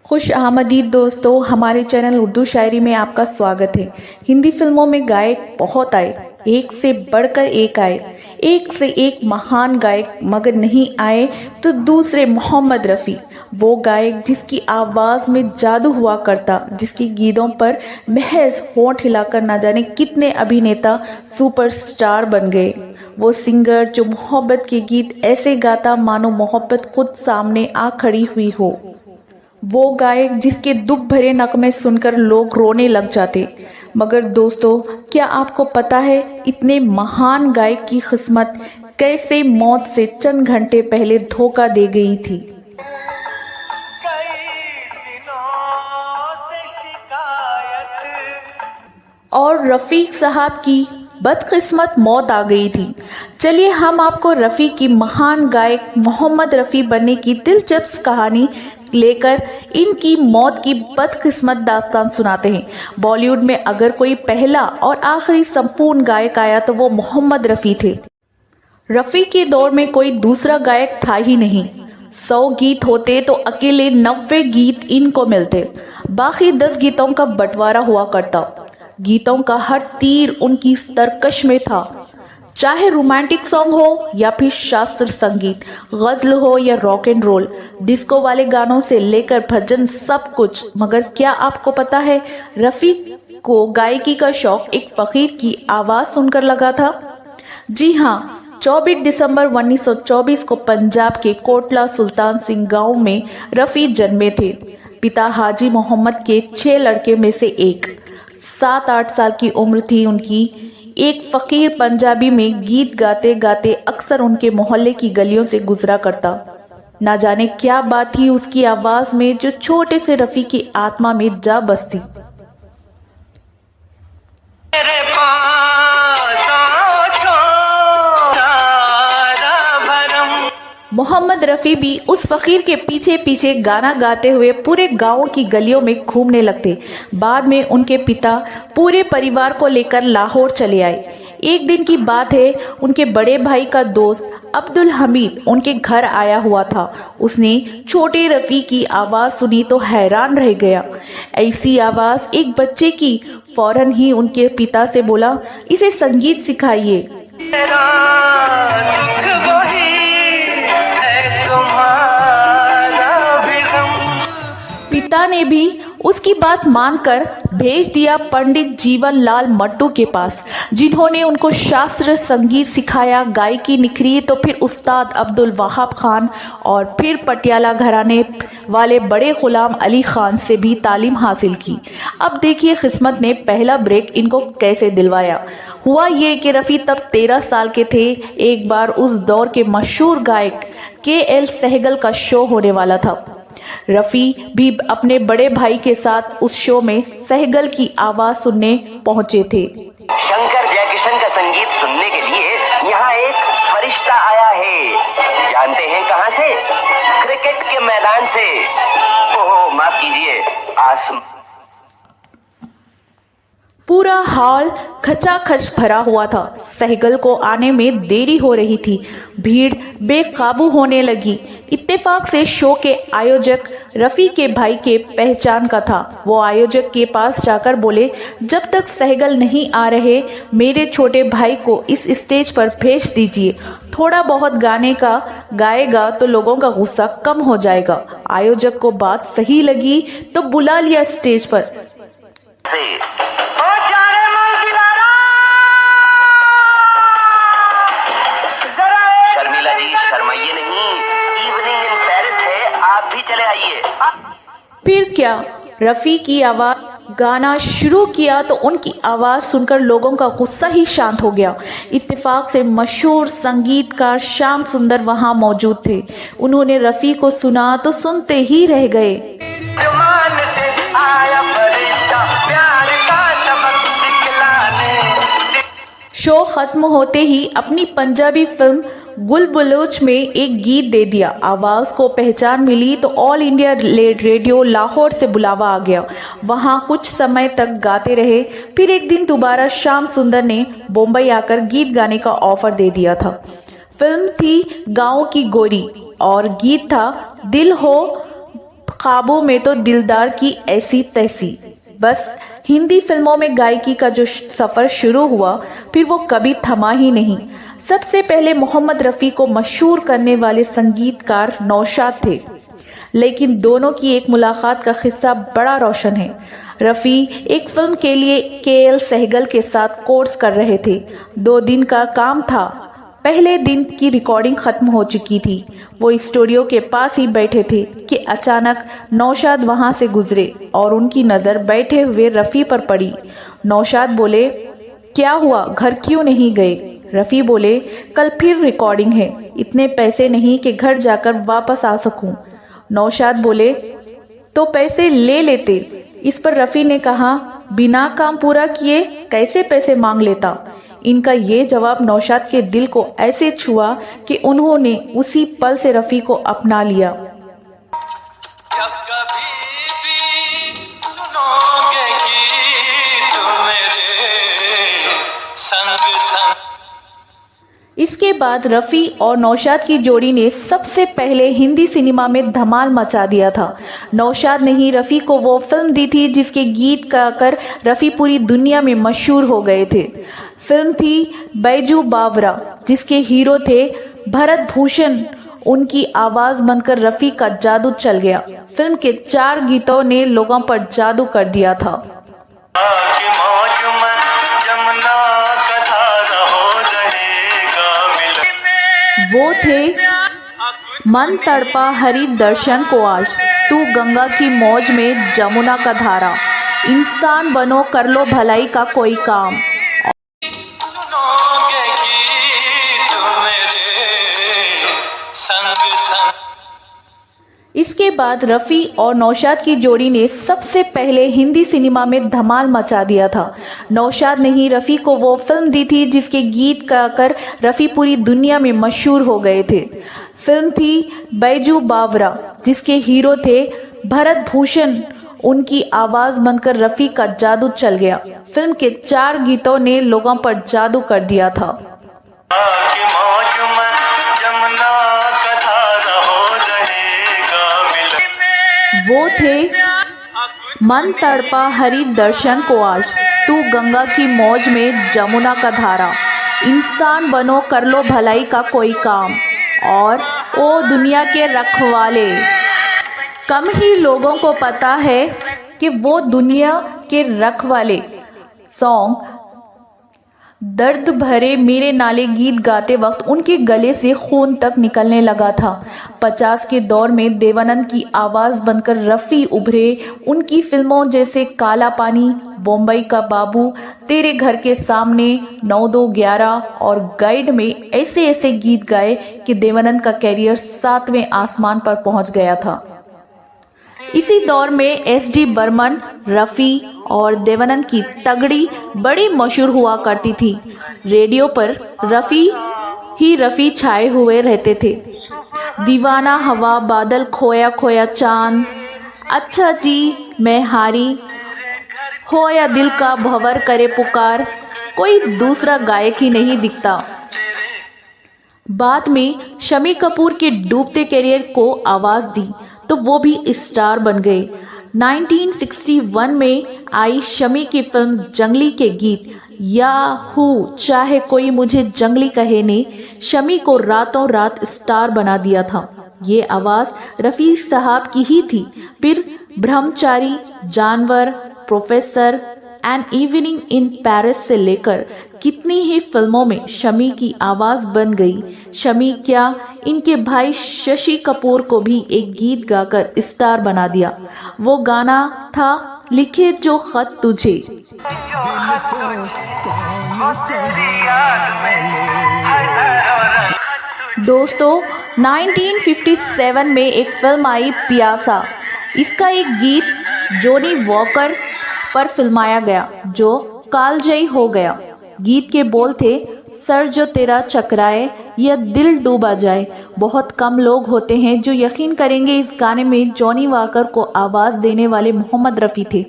खुश आमदीद दोस्तों, हमारे चैनल उर्दू शायरी में आपका स्वागत है। हिंदी फिल्मों में गायक बहुत आए, एक से बढ़कर एक आए, एक से एक महान गायक, मगर नहीं आए तो दूसरे मोहम्मद रफ़ी। वो गायक जिसकी आवाज में जादू हुआ करता, जिसके गीतों पर महज होंठ हिलाकर ना जाने कितने अभिनेता सुपरस्टार बन गए। वो सिंगर जो मोहब्बत के गीत ऐसे गाता मानो मोहब्बत खुद सामने आ खड़ी हुई हो। वो गायक जिसके दुख भरे नगमे सुनकर लोग रोने लग जाते। मगर दोस्तों, क्या आपको पता है इतने महान गायक की किस्मत कैसे मौत से चंद घंटे पहले धोखा दे गई थी। और रफ़ीक साहब की बदकिस्मत मौत आ गई थी। चलिए हम आपको रफ़ी की महान गायक मोहम्मद रफ़ी बनने की दिलचस्प कहानी लेकर इनकी मौत की बदकिस्मत दास्तान सुनाते हैं। बॉलीवुड में अगर कोई पहला और आखिरी संपूर्ण गायक आया तो वो मोहम्मद रफ़ी थे। रफ़ी के दौर में कोई दूसरा गायक था ही नहीं। 100 गीत होते तो अकेले 90 गीत इनको मिलते, बाकी 10 गीतों का बंटवारा हुआ करता। गीतों का हर तीर उनकी तरकश में था, चाहे रोमांटिक सॉन्ग हो या फिर शास्त्र संगीत, गजल हो या रॉक एंड रोल, डिस्को वाले गानों से लेकर भजन, सब कुछ। मगर क्या आपको पता है रफ़ी को गायकी का शौक एक फकीर की आवाज सुनकर लगा था? जी हाँ, 24 दिसंबर 1924 को पंजाब के कोटला सुल्तान सिंह गांव में रफ़ी जन्मे थे। पिता हाजी मोहम्मद के 6 लड़के में से एक। 7-8 साल की उम्र थी उनकी। एक फकीर पंजाबी में गीत गाते गाते अक्सर उनके मोहल्ले की गलियों से गुजरा करता। ना जाने क्या बात थी उसकी आवाज में जो छोटे से रफ़ी की आत्मा में जा बसती। मोहम्मद रफ़ी भी उस फकीर के पीछे पीछे गाना गाते हुए पूरे गांव की गलियों में घूमने लगते। बाद में उनके पिता पूरे परिवार को लेकर लाहौर चले आए। एक दिन की बात है, उनके बड़े भाई का दोस्त अब्दुल हमीद उनके घर आया हुआ था। उसने छोटे रफ़ी की आवाज सुनी तो हैरान रह गया। ऐसी आवाज एक बच्चे की। फौरन ही उनके पिता से बोला, इसे संगीत सिखाइए। पिता ने भी उसकी बात मानकर भेज दिया पंडित जीवन लाल मट्टू के पास, जिन्होंने उनको शास्त्र संगीत सिखाया। गायकी निखरी तो फिर उस्ताद अब्दुल वहाब खान और फिर पटियाला घराने वाले बड़े गुलाम अली खान से भी तालीम हासिल की। अब देखिए किस्मत ने पहला ब्रेक इनको कैसे दिलवाया। हुआ ये कि रफ़ी तब 13 साल के थे। एक बार उस दौर के मशहूर गायक KL सहगल का शो होने वाला था। रफ़ी भी अपने बड़े भाई के साथ उस शो में सहगल की आवाज सुनने पहुंचे थे। शंकर जयकिशन का संगीत सुनने के लिए यहाँ एक फरिश्ता आया है। जानते हैं कहाँ से? क्रिकेट के मैदान से। ओह माफ कीजिए, पूरा हॉल खचाखच भरा हुआ था। सहगल को आने में देरी हो रही थी। भीड़ बेकाबू होने लगी। इत्तेफाक से शो के आयोजक रफ़ी के भाई के पहचान का था। वो आयोजक के पास जाकर बोले, जब तक सहगल नहीं आ रहे मेरे छोटे भाई को इस स्टेज पर भेज दीजिए। थोड़ा बहुत गाने का गाएगा तो लोगों का गुस्सा कम हो जाएगा। आयोजक को बात सही लगी तो बुला लिया स्टेज पर। शर्मिला जी, शर्माइए नहीं, इवनिंग इन पेरिस है, आप भी चले आइए। फिर क्या, रफ़ी की आवाज गाना शुरू किया तो उनकी आवाज सुनकर लोगों का गुस्सा ही शांत हो गया। इत्तेफाक से मशहूर संगीतकार श्याम सुंदर वहां मौजूद थे। उन्होंने रफ़ी को सुना तो सुनते ही रह गए। शो खत्म होते ही अपनी पंजाबी फिल्म गुल बलोच में एक गीत दे दिया। आवाज को पहचान मिली तो ऑल इंडिया रेडियो लाहौर से बुलावा आ गया। वहां कुछ समय तक गाते रहे। फिर एक दिन दोबारा श्याम सुंदर ने बम्बई आकर गीत गाने का ऑफर दे दिया था। फिल्म थी गांव की गोरी और गीत था दिल हो ख्वाबों में तो दिलदार की ऐसी तैसी। बस हिंदी फिल्मों में गायकी का जो सफर शुरू हुआ फिर वो कभी थमा ही नहीं। सबसे पहले मोहम्मद रफ़ी को मशहूर करने वाले संगीतकार नौशाद थे, लेकिन दोनों की एक मुलाकात का किस्सा बड़ा रोशन है। रफ़ी एक फिल्म के लिए केएल सहगल के साथ कोर्स कर रहे थे। 2 दिन का काम था। पहले दिन की रिकॉर्डिंग खत्म हो चुकी थी। वो स्टूडियो के पास ही बैठे थे कि अचानक नौशाद वहां से गुजरे और उनकी नज़र बैठे हुए रफ़ी पर पड़ी। नौशाद बोले, क्या हुआ, घर क्यों नहीं गए? रफ़ी बोले, कल फिर रिकॉर्डिंग है, इतने पैसे नहीं कि घर जाकर वापस आ सकूं। नौशाद बोले, तो पैसे ले लेते। इस पर रफ़ी ने कहा, बिना काम पूरा किए कैसे पैसे मांग लेता। इनका ये जवाब नौशाद के दिल को ऐसे छुआ कि उन्होंने उसी पल से रफ़ी को अपना लिया। इसके बाद रफ़ी और नौशाद की जोड़ी ने सबसे पहले हिंदी सिनेमा में धमाल मचा दिया था। नौशाद ने ही रफ़ी को वो फिल्म दी थी जिसके गीत गाकर रफ़ी पूरी दुनिया में मशहूर हो गए थे। फिल्म थी बैजू बावरा, जिसके हीरो थे भरत भूषण। उनकी आवाज बनकर रफ़ी का जादू चल गया। फिल्म के 4 गीतों ने लोगों पर जादू कर दिया था। वो थे मन तड़पा हरि दर्शन को आज, तू गंगा की मौज में जमुना का धारा, इंसान बनो कर लो भलाई का कोई काम। इसके बाद रफ़ी और नौशाद की जोड़ी ने सबसे पहले हिंदी सिनेमा में धमाल मचा दिया था। नौशाद ने ही रफ़ी को वो फिल्म दी थी जिसके गीत गाकर रफ़ी पूरी दुनिया में मशहूर हो गए थे। फिल्म थी बैजू बावरा, जिसके हीरो थे भरत भूषण। उनकी आवाज बनकर रफ़ी का जादू चल गया। फिल्म के 4 गीतों ने लोगों पर जादू कर दिया था। वो थे मन तड़पा हरि दर्शन को आज, तू गंगा की मौज में जमुना का धारा, इंसान बनो कर लो भलाई का कोई काम, और ओ दुनिया के रखवाले। कम ही लोगों को पता है कि वो दुनिया के रखवाले सॉन्ग दर्द भरे मेरे नाले गीत गाते वक्त उनके गले से खून तक निकलने लगा था। 50 के दौर में देवानंद की आवाज बनकर रफ़ी उभरे। उनकी फिल्मों जैसे काला पानी, बॉम्बई का बाबू, तेरे घर के सामने, 9-2-11 और गाइड में ऐसे ऐसे गीत गाए कि देवानंद का कैरियर 7वें आसमान पर पहुंच गया था। इसी दौर में एस.डी. बर्मन, रफ़ी और देवानंद की तगड़ी बड़ी मशहूर हुआ करती थी। रेडियो पर रफ़ी छाए हुए रहते थे। दीवाना हवा, बादल, खोया खोया चांद, अच्छा जी मैं हारी, हो या दिल का भंवर करे पुकार, कोई दूसरा गायक ही नहीं दिखता। बाद में शम्मी कपूर के डूबते करियर को आवाज दी तो वो भी स्टार बन गए। 1961 में आई शम्मी की फिल्म जंगली के गीत याहू चाहे कोई मुझे जंगली कहे ने शम्मी को रातों रात स्टार बना दिया था। ये आवाज रफ़ी साहब की ही थी। फिर ब्रह्मचारी, जानवर, professor, an evening in Paris से लेकर कितनी ही फिल्मों में शम्मी की आवाज बन गई। शम्मी क्या, इनके भाई शशि कपूर को भी एक गीत गाकर स्टार बना दिया। वो गाना था लिखे जो खत तुझे। दोस्तों 1957 में एक फिल्म आई प्यासा। इसका एक गीत जॉनी वॉकर पर फिल्माया गया जो कालजयी हो गया। गीत के बोल थे, सर जो तेरा चकराए या दिल डूबा जाए, बहुत कम लोग होते हैं जो यकीन करेंगे इस गाने में जॉनी वॉकर को आवाज देने वाले मोहम्मद रफ़ी थे।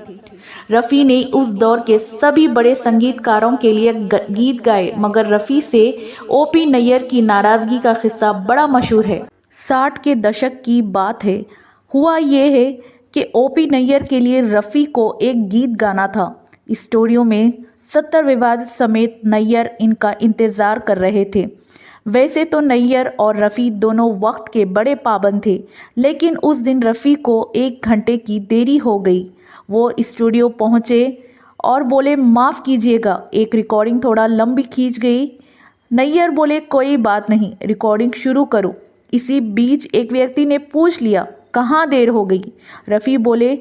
रफ़ी ने उस दौर के सभी बड़े संगीतकारों के लिए गीत गाए, मगर रफ़ी से ओपी नैयर की नाराजगी का किस्सा बड़ा मशहूर है। 60 के दशक की बात है। हुआ ये है कि ओपी नैयर के लिए रफ़ी को एक गीत गाना था। स्टूडियो में 70 विवाद समेत नैयर इनका इंतज़ार कर रहे थे। वैसे तो नैयर और रफ़ी दोनों वक्त के बड़े पाबंद थे, लेकिन उस दिन रफ़ी को 1 घंटे की देरी हो गई। वो स्टूडियो पहुँचे और बोले, माफ़ कीजिएगा, एक रिकॉर्डिंग थोड़ा लंबी खींच गई। नैयर बोले, कोई बात नहीं, रिकॉर्डिंग शुरू करो। इसी बीच एक व्यक्ति ने पूछ लिया, कहाँ देर हो गई? रफ़ी बोले,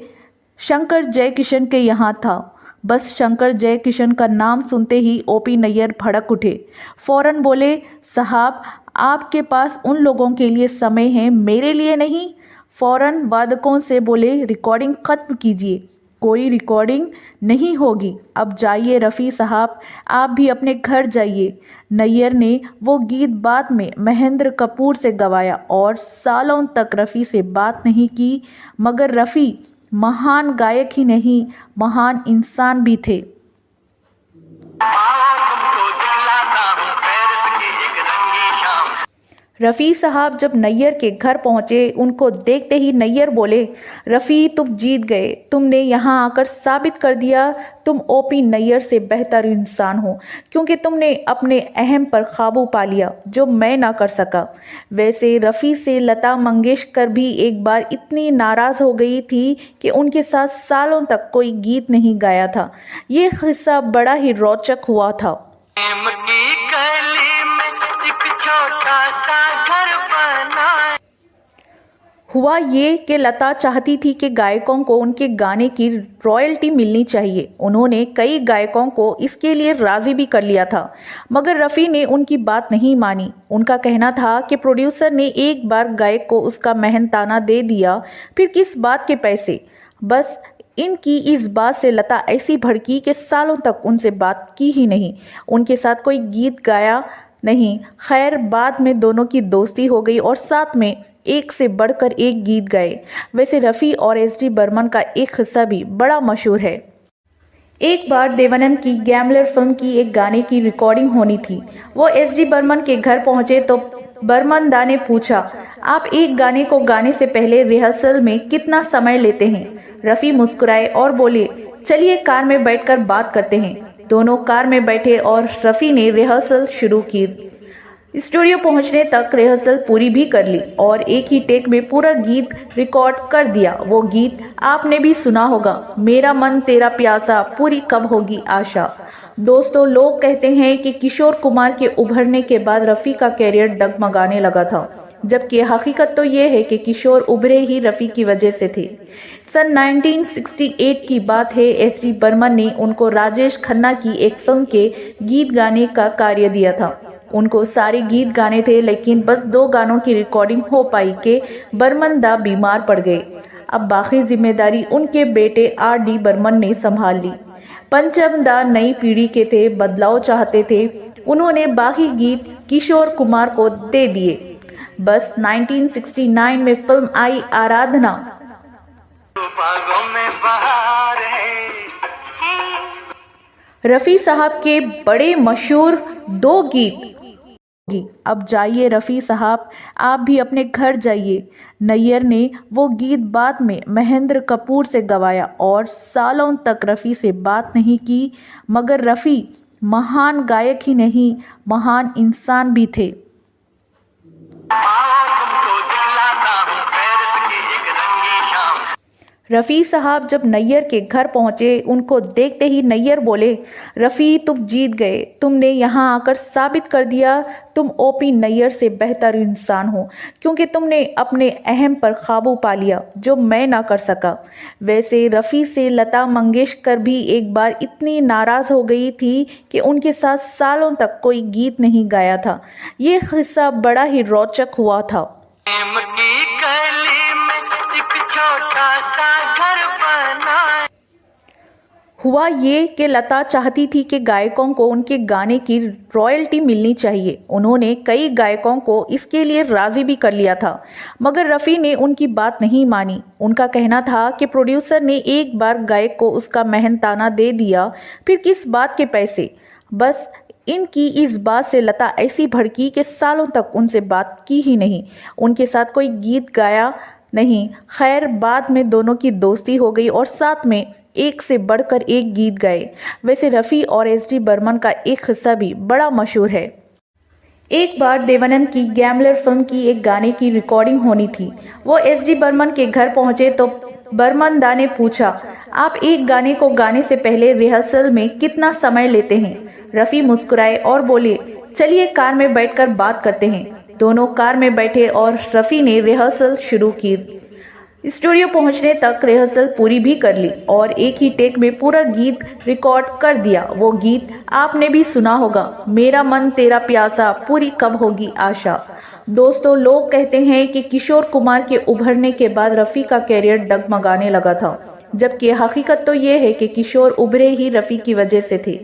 शंकर जयकिशन के यहाँ था। बस शंकर जयकिशन का नाम सुनते ही ओपी नैयर भड़क उठे। फौरन बोले, साहब आपके पास उन लोगों के लिए समय है, मेरे लिए नहीं। फौरन वादकों से बोले, रिकॉर्डिंग ख़त्म कीजिए, कोई रिकॉर्डिंग नहीं होगी। अब जाइए रफ़ी साहब, आप भी अपने घर जाइए। नैयर ने वो गीत बाद में महेंद्र कपूर से गवाया और सालों तक रफ़ी से बात नहीं की, मगर रफ़ी महान गायक ही नहीं, महान इंसान भी थे। रफ़ी साहब जब नैयर के घर पहुंचे, उनको देखते ही नैयर बोले, रफ़ी तुम जीत गए, तुमने यहाँ आकर साबित कर दिया तुम ओपी नैयर से बेहतर इंसान हो, क्योंकि तुमने अपने अहम पर काबू पा लिया जो मैं ना कर सका। वैसे रफ़ी से लता मंगेशकर भी एक बार इतनी नाराज़ हो गई थी कि उनके साथ सालों तक कोई गीत नहीं गाया था। ये किस्सा बड़ा ही रोचक हुआ था। हुआ ये कि लता चाहती थी कि गायकों को उनके गाने की रॉयल्टी मिलनी चाहिए। उन्होंने कई गायकों को इसके लिए राज़ी भी कर लिया था, मगर रफ़ी ने उनकी बात नहीं मानी। उनका कहना था कि प्रोड्यूसर ने एक बार गायक को उसका मेहनताना दे दिया, फिर किस बात के पैसे। बस इनकी इस बात से लता ऐसी भड़की कि सालों तक उनसे बात की ही नहीं, उनके साथ कोई गीत गाया नहीं। खैर बाद में दोनों की दोस्ती हो गई और साथ में एक से बढ़कर एक गीत गाए। वैसे रफ़ी और एस.डी. बर्मन का एक किस्सा भी बड़ा मशहूर है। एक बार देवानंद की गैम्बलर फिल्म की एक गाने की रिकॉर्डिंग होनी थी। वो एस.डी. बर्मन के घर पहुंचे तो बर्मन दा ने पूछा, आप एक गाने को गाने से पहले रिहर्सल में कितना समय लेते हैं? रफ़ी मुस्कुराए और बोले, चलिए कार में बैठकर बात करते हैं। दोनों कार में बैठे और रफ़ी ने रिहर्सल शुरू की। स्टूडियो पहुंचने तक रिहर्सल पूरी भी कर ली और एक ही टेक में पूरा गीत रिकॉर्ड कर दिया। वो गीत आपने भी सुना होगा, मेरा मन तेरा प्यासा, पूरी कब होगी आशा। दोस्तों, लोग कहते हैं कि किशोर कुमार के उभरने के बाद रफ़ी का कैरियर डगमगाने लगा था, जबकि हकीकत तो ये है कि किशोर उभरे ही रफ़ी की वजह से थे। सन 1968 की बात है। एस.डी. बर्मन ने उनको राजेश खन्ना की एक फिल्म के गीत गाने का कार्य दिया था। उनको सारे गीत गाने थे, लेकिन बस 2 गानों की रिकॉर्डिंग हो पाई कि बर्मन दा बीमार पड़ गए। अब बाकी जिम्मेदारी उनके बेटे R.D. बर्मन ने संभाल ली। पंचम दा नई पीढ़ी के थे, बदलाव चाहते थे। उन्होंने बाकी गीत किशोर कुमार को दे दिए। बस 1969 में फिल्म आई आराधना। रफ़ी साहब के बड़े मशहूर 2 गीत। अब जाइए रफ़ी साहब, आप भी अपने घर जाइए। नैयर ने वो गीत बाद में महेंद्र कपूर से गवाया और सालों तक रफ़ी से बात नहीं की, मगर रफ़ी महान गायक ही नहीं, महान इंसान भी थे। रफ़ी साहब जब नैयर के घर पहुंचे, उनको देखते ही नैयर बोले, रफ़ी तुम जीत गए, तुमने यहाँ आकर साबित कर दिया तुम ओपी नैयर से बेहतर इंसान हो, क्योंकि तुमने अपने अहम पर काबू पा लिया जो मैं ना कर सका। वैसे रफ़ी से लता मंगेशकर भी एक बार इतनी नाराज़ हो गई थी कि उनके साथ सालों तक कोई गीत नहीं गाया था। ये किस्सा बड़ा ही रोचक हुआ था। हुआ ये कि लता चाहती थी कि गायकों को उनके गाने की रॉयल्टी मिलनी चाहिए। उन्होंने कई गायकों को इसके लिए राज़ी भी कर लिया था, मगर रफ़ी ने उनकी बात नहीं मानी। उनका कहना था कि प्रोड्यूसर ने एक बार गायक को उसका मेहनताना दे दिया, फिर किस बात के पैसे। बस इनकी इस बात से लता ऐसी भड़की कि सालों तक उनसे बात की ही नहीं, उनके साथ कोई गीत गाया नहीं, खैर बाद में दोनों की दोस्ती हो गई और साथ में एक से बढ़कर एक गीत गाए। वैसे रफ़ी और एस.डी. बर्मन का एक हिस्सा भी बड़ा मशहूर है। एक बार देवानंद की गैम्बलर फिल्म की एक गाने की रिकॉर्डिंग होनी थी। वो एस.डी. बर्मन के घर पहुंचे तो बर्मन दा ने पूछा, आप एक गाने को गाने से पहले रिहर्सल में कितना समय लेते हैं? रफ़ी मुस्कुराए और बोले, चलिए कार में बैठकर बात करते हैं। दोनों कार में बैठे और रफ़ी ने रिहर्सल शुरू की। स्टूडियो पहुंचने तक रिहर्सल पूरी भी कर ली और एक ही टेक में पूरा गीत रिकॉर्ड कर दिया। वो गीत आपने भी सुना होगा, मेरा मन तेरा प्यासा, पूरी कब होगी आशा। दोस्तों, लोग कहते हैं कि किशोर कुमार के उभरने के बाद रफ़ी का कैरियर डगमगाने लगा था, जबकि हकीकत तो ये है कि किशोर उभरे ही रफ़ी की वजह से थे।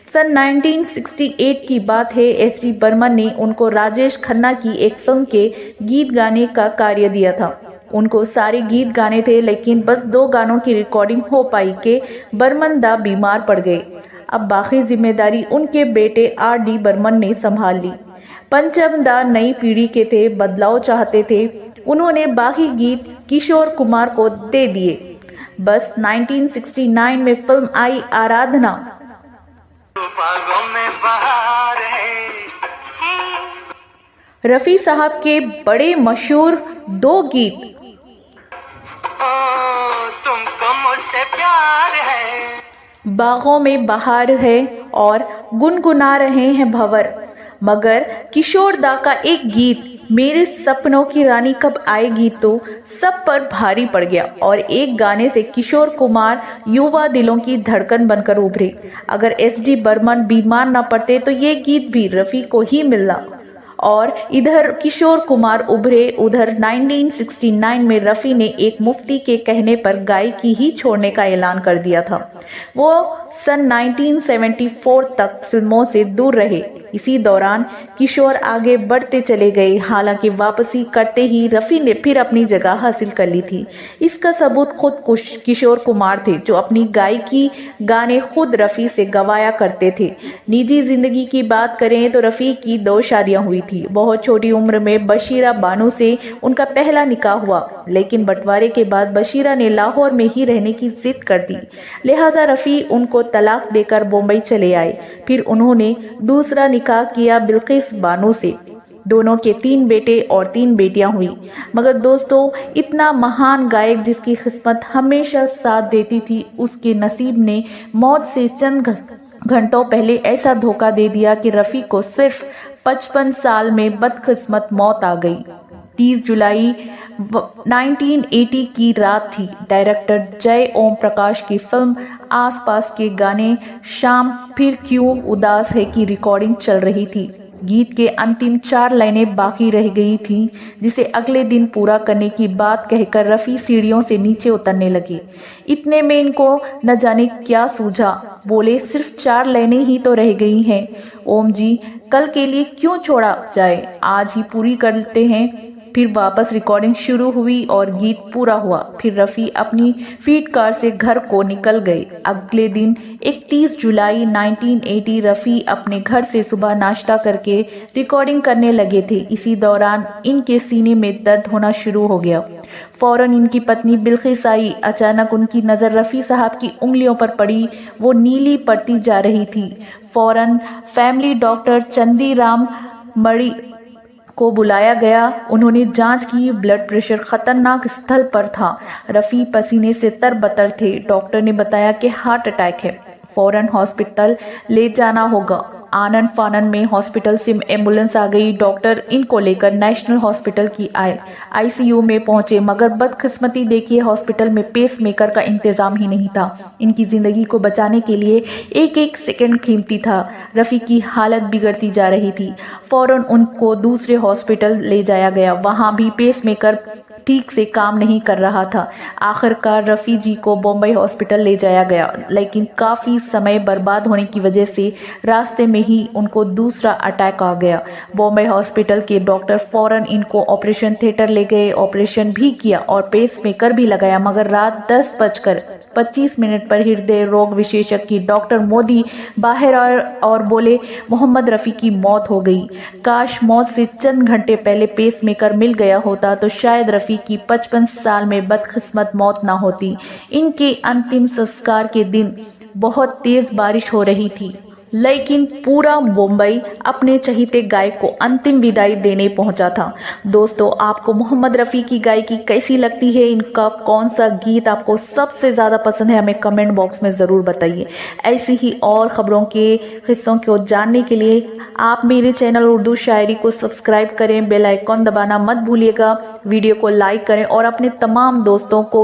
सन 1968 की बात है। एस.डी. बर्मन ने उनको राजेश खन्ना की एक फिल्म के गीत गाने का कार्य दिया था। उनको सारे गीत गाने थे, लेकिन बस 2 गानों की रिकॉर्डिंग हो पाई कि बर्मन दा बीमार पड़ गए। अब बाकी जिम्मेदारी उनके बेटे R.D. बर्मन ने संभाल ली। पंचम दा नई पीढ़ी के थे, बदलाव चाहते थे। उन्होंने बाकी गीत किशोर कुमार को दे दिए। बस 1969 में फिल्म आई आराधना। रफ़ी साहब के बड़े मशहूर 2 गीत तुमको मुझसे प्यार है, बागों में बहार है और गुनगुना रहे हैं भंवर। मगर किशोर दा का एक गीत मेरे सपनों की रानी कब आएगी तो सब पर भारी पड़ गया और एक गाने से किशोर कुमार युवा दिलों की धड़कन बनकर उभरे। अगर एस.डी. बर्मन बीमार न पड़ते तो ये गीत भी रफ़ी को ही मिलना। और इधर किशोर कुमार उभरे, उधर 1969 में रफ़ी ने एक मुफ्ती के कहने पर गायकी ही छोड़ने का ऐलान कर दिया था। वो सन 1974 तक फिल्मों से दूर रहे। इसी दौरान किशोर आगे बढ़ते चले गए। हालांकि वापसी करते ही रफ़ी ने फिर अपनी जगह हासिल कर ली थी। इसका सबूत खुद किशोर कुमार थे, जो अपनी गायकी गाने खुद रफ़ी से गवाया करते थे। निजी जिंदगी की बात करें तो रफ़ी की 2 शादियां हुई थी। बहुत छोटी उम्र में बशीरा बानो से उनका पहला निकाह हुआ, लेकिन बंटवारे के बाद बशीरा ने लाहौर में ही रहने की जिद कर दी। लिहाजा रफ़ी उनको तलाक देकर बम्बई चले आए। फिर उन्होंने दूसरा निकाह किया बिल्किस बानो से। दोनों के 3 बेटे और 3 बेटियां हुई। मगर दोस्तों, इतना महान गायक जिसकी किस्मत हमेशा साथ देती थी, उसके नसीब ने मौत से चंद घंटों पहले ऐसा धोखा दे दिया कि रफ़ी को सिर्फ 55 साल में बदकिस्मत मौत आ गई। 30 जुलाई 1980 की रात थी। डायरेक्टर जय ओम प्रकाश की फिल्म आसपास के गाने शाम फिर क्यों उदास है की रिकॉर्डिंग चल रही थी। गीत के अंतिम 4 लाइनें बाकी रह गई थीं, जिसे अगले दिन पूरा करने की बात कहकर रफ़ी सीढ़ियों से नीचे उतरने लगे। इतने में इनको न जाने क्या सूझा। बोले, सिर्फ 4 लाइनें ही तो रह गई हैं। ओम जी, कल के लिए क्यों छोड़ा जाए, आज ही पूरी करते हैं। फिर वापस रिकॉर्डिंग शुरू हुई और गीत पूरा हुआ। फिर रफ़ी अपनी फीट कार से घर को निकल गए। अगले दिन 31 जुलाई 1980 रफ़ी अपने घर से सुबह नाश्ता करके रिकॉर्डिंग करने लगे थे। इसी दौरान इनके सीने में दर्द होना शुरू हो गया। फौरन इनकी पत्नी बिल्किस आई। अचानक उनकी नज़र रफ़ी साहब की उंगलियों पर पड़ी। वो नीली पड़ती जा रही थी। फौरन फैमिली डॉक्टर चंदीराम मणि को बुलाया गया। उन्होंने जांच की। ब्लड प्रेशर खतरनाक स्तर पर था। रफ़ी पसीने से तरबतर थे। डॉक्टर ने बताया कि हार्ट अटैक है, फौरन हॉस्पिटल ले जाना होगा। आनन फानन में हॉस्पिटल से एम्बुलेंस आ गई। डॉक्टर इनको लेकर नेशनल हॉस्पिटल की आईसीयू में पहुंचे, मगर बदकिस्मती देखिए, हॉस्पिटल में पेसमेकर का इंतजाम ही नहीं था। इनकी जिंदगी को बचाने के लिए एक एक सेकंड कीमती था। रफ़ी की हालत बिगड़ती जा रही थी। फौरन उनको दूसरे हॉस्पिटल ले जाया गया। वहां भी पेसमेकर ठीक से काम नहीं कर रहा था। आखिरकार रफ़ी जी को बॉम्बे हॉस्पिटल ले जाया गया, लेकिन काफी समय बर्बाद होने की वजह से रास्ते में ही उनको दूसरा अटैक आ गया। बॉम्बे हॉस्पिटल के डॉक्टर फौरन इनको ऑपरेशन थिएटर ले गए। ऑपरेशन भी किया और पेसमेकर भी लगाया, मगर रात 10:25 पर हृदय रोग विशेषज्ञ की डॉक्टर मोदी बाहर और बोले, मोहम्मद रफ़ी की मौत हो गई। काश मौत से चंद घंटे पहले पेसमेकर मिल गया होता तो शायद रफ़ी रफ़ी की 55 साल में बदकिस्मत मौत ना होती। इनके अंतिम संस्कार के दिन बहुत तेज बारिश हो रही थी, लेकिन पूरा मुंबई अपने चहीते गायक को अंतिम विदाई देने पहुंचा था। दोस्तों, आपको मोहम्मद रफ़ी की गायकी कैसी लगती है? इनका कौन सा गीत आपको सबसे ज़्यादा पसंद है? हमें कमेंट बॉक्स में ज़रूर बताइए। ऐसी ही और खबरों के हिस्सों को जानने के लिए आप मेरे चैनल उर्दू शायरी को सब्सक्राइब करें, बेल आइकॉन दबाना मत भूलिएगा, वीडियो को लाइक करें और अपने तमाम दोस्तों को